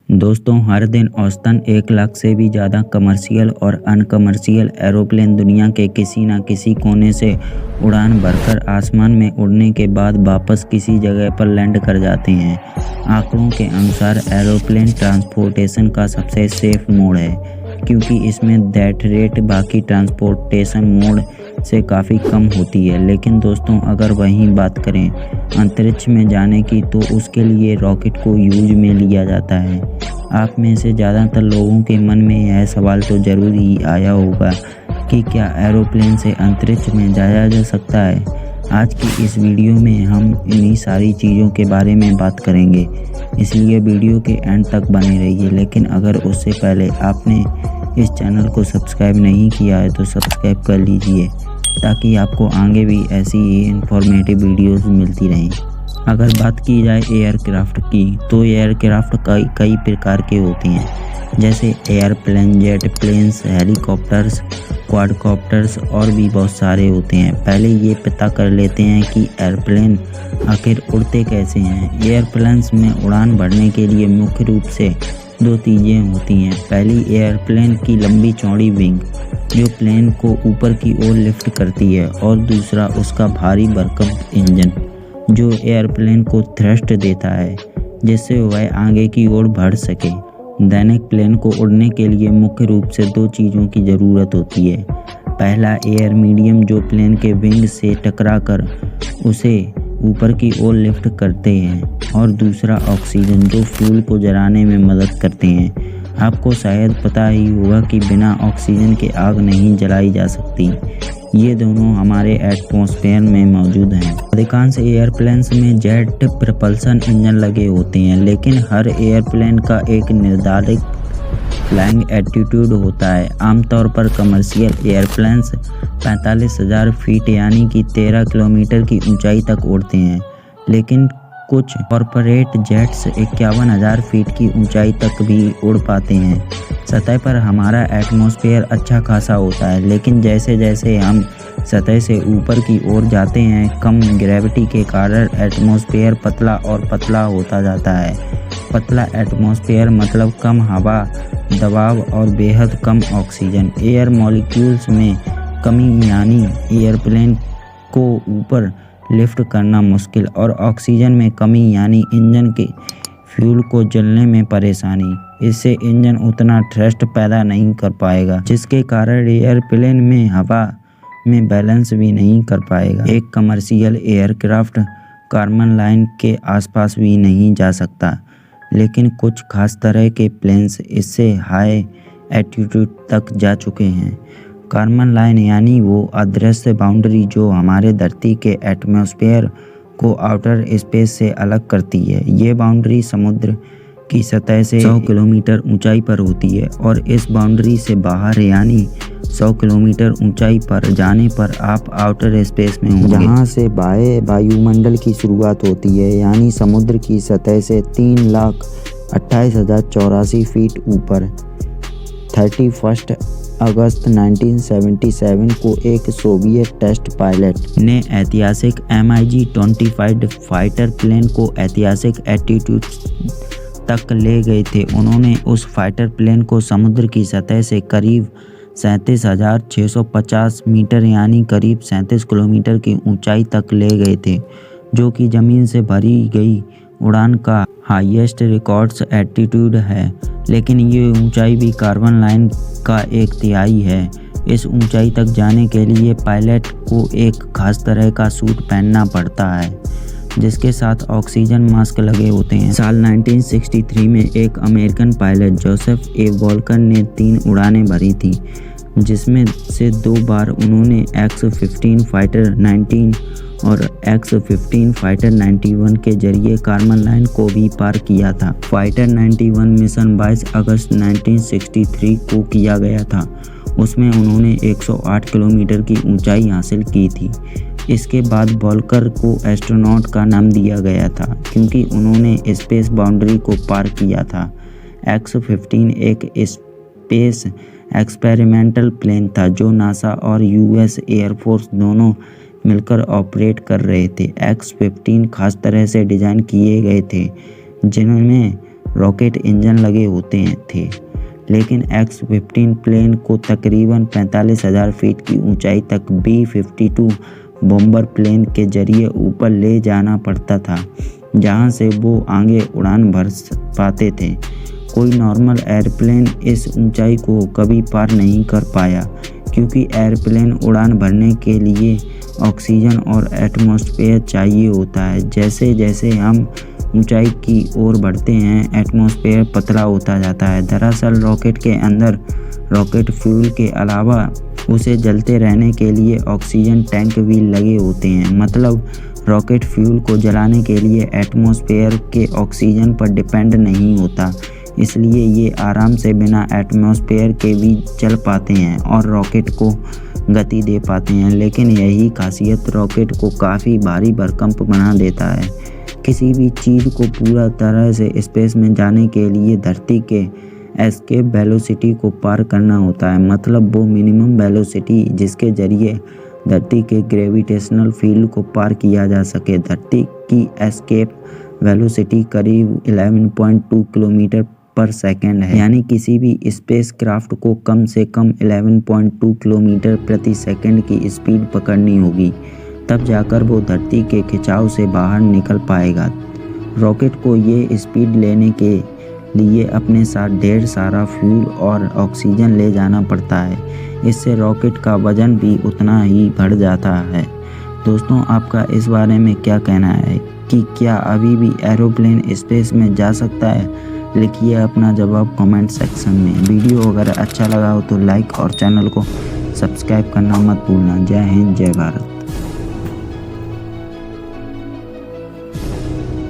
दोस्तों, हर दिन औसतन 1 लाख से भी ज़्यादा कमर्शियल और अनकमर्शियल एरोप्लेन दुनिया के किसी न किसी कोने से उड़ान भरकर आसमान में उड़ने के बाद वापस किसी जगह पर लैंड कर जाते हैं। आंकड़ों के अनुसार एरोप्लेन ट्रांसपोर्टेशन का सबसे सेफ मोड है, क्योंकि इसमें डेथ रेट बाकी ट्रांसपोर्टेशन मोड से काफ़ी कम होती है। लेकिन दोस्तों, अगर वहीं बात करें अंतरिक्ष में जाने की, तो उसके लिए रॉकेट को यूज में लिया जाता है। आप में से ज़्यादातर लोगों के मन में यह सवाल तो ज़रूर ही आया होगा कि क्या एरोप्लेन से अंतरिक्ष में जाया जा सकता है। आज की इस वीडियो में हम इन्हीं सारी चीज़ों के बारे में बात करेंगे, इसलिए वीडियो के एंड तक बने रहिए। लेकिन अगर उससे पहले आपने इस चैनल को सब्सक्राइब नहीं किया है तो सब्सक्राइब कर लीजिए, ताकि आपको आगे भी ऐसी ही इंफॉर्मेटिव वीडियोस मिलती रहें। अगर बात की जाए एयरक्राफ्ट की, तो एयरक्राफ्ट कई प्रकार के होते हैं, जैसे airplane, jet planes, helicopters, quadcopters और भी बहुत सारे होते हैं। पहले ये पता कर लेते हैं कि एयरप्लेन आखिर उड़ते कैसे हैं। एयरप्लेन्स में उड़ान भरने के लिए मुख्य रूप से दो चीज़ें होती हैं। पहली, एयरप्लेन की लंबी चौड़ी विंग, जो प्लेन को ऊपर की ओर लिफ्ट करती है, और दूसरा उसका भारी भरकम इंजन, जो एयरप्लेन को थ्रस्ट देता है, जिससे वह आगे की ओर बढ़ सके। दैनिक प्लेन को उड़ने के लिए मुख्य रूप से दो चीज़ों की ज़रूरत होती है। पहला, एयर मीडियम, जो प्लेन के विंग से टकराकर उसे ऊपर की ओर लिफ्ट करते हैं, और दूसरा ऑक्सीजन, जो फ्यूल को जलाने में मदद करते हैं। आपको शायद पता ही होगा कि बिना ऑक्सीजन के आग नहीं जलाई जा सकती। ये दोनों हमारे एटमॉस्फेयर में मौजूद हैं। अधिकांश एयरप्लेन्स में जेट प्रपल्सन इंजन लगे होते हैं, लेकिन हर एयरप्लेन का एक निर्धारित फ्लाइंग एल्टीट्यूड होता है। आमतौर पर कमर्शियल एयरप्लेन्स 45,000 फीट यानी कि 13 किलोमीटर की ऊंचाई तक उड़ते हैं, लेकिन कुछ कॉरपोरेट जेट्स 51,000 फीट की ऊंचाई तक भी उड़ पाते हैं। सतह पर हमारा एटमॉस्फेयर अच्छा खासा होता है, लेकिन जैसे जैसे हम सतह से ऊपर की ओर जाते हैं, कम ग्रेविटी के कारण एटमॉस्फेयर पतला और पतला होता जाता है। पतला एटमॉस्फेयर मतलब कम हवा दबाव और बेहद कम ऑक्सीजन। एयर मॉलिक्यूल्स में कमी यानी एयरप्लेन को ऊपर लिफ्ट करना मुश्किल, और ऑक्सीजन में कमी यानी इंजन के फ्यूल को जलने में परेशानी। इससे इंजन उतना थ्रस्ट पैदा नहीं कर पाएगा, जिसके कारण एयरप्लेन में हवा में बैलेंस भी नहीं कर पाएगा। एक कमर्शियल एयरक्राफ्ट कॉमन लाइन के आसपास भी नहीं जा सकता, लेकिन कुछ खास तरह के प्लेन्स इससे हाई एल्टीट्यूड तक जा चुके हैं। कॉमन लाइन यानी वो अदृश्य बाउंड्री जो हमारे धरती के एटमॉस्फेयर को आउटर स्पेस से अलग करती है। ये बाउंड्री समुद्र की सतह से 100 किलोमीटर ऊंचाई पर होती है, और इस बाउंड्री से बाहर यानी 100 किलोमीटर ऊंचाई पर जाने पर आप आउटर स्पेस में होंगे, जहाँ से बाह्य वायुमंडल की शुरुआत होती है, यानी समुद्र की सतह से 3,28,084 फीट ऊपर। 31 अगस्त 1977 को एक सोवियत टेस्ट पायलट ने ऐतिहासिक MiG-25 फाइटर प्लेन को ऐतिहासिक एल्टीट्यूड तक ले गए थे। उन्होंने उस फाइटर प्लेन को समुद्र की सतह से करीब 37,650 मीटर यानी करीब 37 किलोमीटर की ऊंचाई तक ले गए थे, जो कि ज़मीन से भरी गई उड़ान का हाईएस्ट रिकॉर्ड्स एल्टीट्यूड है। लेकिन ये ऊंचाई भी कार्बन लाइन का 1/3 है। इस ऊंचाई तक जाने के लिए पायलट को एक खास तरह का सूट पहनना पड़ता है, जिसके साथ ऑक्सीजन मास्क लगे होते हैं। साल 1963 में एक अमेरिकन पायलट जोसेफ ए वॉल्कर ने 3 उड़ानें भरी थी, जिसमें से 2 बार उन्होंने X-15 फाइटर 19 और X-15 फाइटर 91 के जरिए कॉमन लाइन को भी पार किया था। फाइटर 91 मिशन 22 अगस्त 1963 को किया गया था। उसमें उन्होंने 108 किलोमीटर की ऊंचाई हासिल की थी। इसके बाद वॉल्कर को एस्ट्रोनॉट का नाम दिया गया था, क्योंकि उन्होंने स्पेस बाउंड्री को पार किया था। X-15 एक स्पेस एक्सपेरिमेंटल प्लेन था, जो नासा और US एयरफोर्स दोनों मिलकर ऑपरेट कर रहे थे। X-15 खास तरह से डिज़ाइन किए गए थे, जिनमें रॉकेट इंजन लगे होते थे, लेकिन X-15 प्लेन को तकरीबन 45,000 फीट की ऊंचाई तक B-52 बॉम्बर प्लेन के जरिए ऊपर ले जाना पड़ता था, जहां से वो आगे उड़ान भर पाते थे। कोई नॉर्मल एयरप्लेन इस ऊंचाई को कभी पार नहीं कर पाया, क्योंकि एयरप्लेन उड़ान भरने के लिए ऑक्सीजन और एटमॉस्फेयर चाहिए होता है। जैसे जैसे हम ऊंचाई की ओर बढ़ते हैं, एटमॉस्फेयर पतला होता जाता है। दरअसल रॉकेट के अंदर रॉकेट फ्यूल के अलावा उसे जलते रहने के लिए ऑक्सीजन टैंक भी लगे होते हैं। मतलब रॉकेट फ्यूल को जलाने के लिए एटमॉस्फेयर के ऑक्सीजन पर डिपेंड नहीं होता, इसलिए ये आराम से बिना एटमॉस्फेयर के भी चल पाते हैं और रॉकेट को गति दे पाते हैं। लेकिन यही खासियत रॉकेट को काफ़ी भारी भरकम बना देता है। किसी भी चीज़ को पूरा तरह से स्पेस में जाने के लिए धरती के एस्केप वेलोसिटी को पार करना होता है। मतलब वो मिनिमम वेलोसिटी जिसके जरिए धरती के ग्रेविटेशनल फील्ड को पार किया जा सके। धरती की एस्केप वेलोसिटी करीब 11.2 किलोमीटर पर सेकेंड है, यानी किसी भी स्पेस क्राफ्ट को कम से कम 11.2 किलोमीटर प्रति सेकेंड की स्पीड पकड़नी होगी, तब जाकर वो धरती के खिंचाव से बाहर निकल पाएगा। रॉकेट को ये स्पीड लेने के लिए अपने साथ ढेर सारा फ्यूल और ऑक्सीजन ले जाना पड़ता है। इससे रॉकेट का वजन भी उतना ही बढ़ जाता है। दोस्तों, आपका इस बारे में क्या कहना है कि क्या अभी भी एरोप्लेन स्पेस में जा सकता है? लिखिए अपना जवाब कमेंट सेक्शन में। वीडियो अगर अच्छा लगा हो तो लाइक और चैनल को सब्सक्राइब करना मत भूलना। जय हिंद, जय भारत।